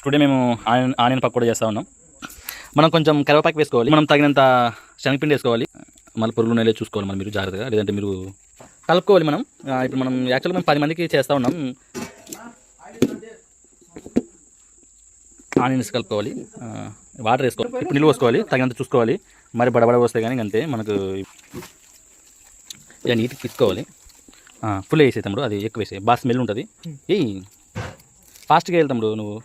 Today మేము onion pakodi చేస్తూ ఉన్నాం. మనం కొంచెం కరివేపాకు వేసుకోవాలి, మనం తగినంత శనగపిండి వేసుకోవాలి, మళ్ళీ పురుగులు నెలే చూసుకోవాలి మనం మీరు జాగ్రత్తగా, లేదంటే మీరు కలుపుకోవాలి. మనం ఇప్పుడు మనం యాక్చువల్గా మేము 10 మందికి చేస్తూ ఉన్నాం. ఆనియన్స్ కలుపుకోవాలి, వాటర్ వేసుకోవాలి, ఇప్పుడు నిల్వ పోసుకోవాలి, తగినంత చూసుకోవాలి, మరి బడబడ వస్తే కానీ అంతే. మనకు ఇలా నీట్గా తీసుకోవాలి. ఫుల్ వేసే తమ్ముడు, అది ఎక్కువ వేసే బాగా స్మెల్ ఉంటుంది. ఫాస్ట్గా వెళ్తాం నువ్వు.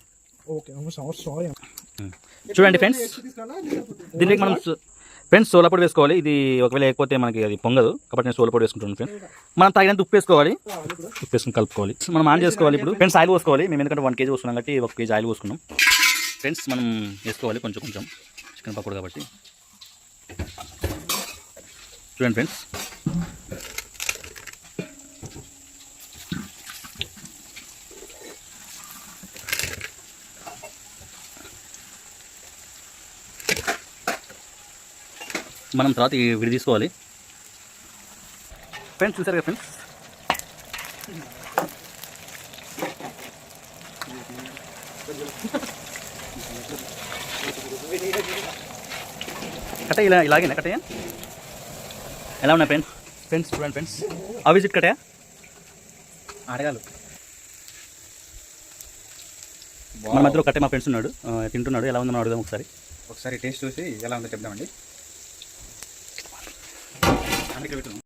చూడండి ఫ్రెండ్స్, దీనికి మనం ఫ్రెండ్స్ సోలాపొడి వేసుకోవాలి. ఇది ఒకవేళ లేకపోతే మనకి అది పొంగదు కాబట్టి నేను సోలాపొడి వేసుకుంటున్నాను ఫ్రెండ్స్. మనం తగినంత ఉప్పు వేసుకోవాలి, ఉప్పు వేసుకుని కలుపుకోవాలి. మనం ఆన్ చేసుకోవాలి. ఇప్పుడు ఫ్రెండ్స్ ఆయిల్ పోసుకోవాలి. మేము ఎందుకంటే 1 kg వస్తున్నాం కాబట్టి 1 kg ఆయిల్ పోసుకున్నాం ఫ్రెండ్స్. మనం వేసుకోవాలి కొంచెం కొంచెం చికెన్ పకోడీ కాబట్టి. చూడండి ఫ్రెండ్స్, మనం తర్వాత విడి తీసుకోవాలి ఫ్రెండ్స్. చూసారు కదా ఫ్రెండ్స్, కట్ట ఇలాగేనా కట్టయ్యా? ఎలా ఉన్నాయి ఫ్రెండ్స్? ఫ్రెండ్స్ చూడండి ఫ్రెండ్స్, ఆ విజిట్ కట్టయా అడగాలి. మన మధ్యలో కట్టే మా ఫ్రెండ్స్ ఉన్నాడు, తింటున్నాడు. ఎలా ఉందో అడుగుదాం ఒకసారి టేస్ట్ చూసి ఎలా ఉందో చెప్దామండి. అందుకే పెట్టు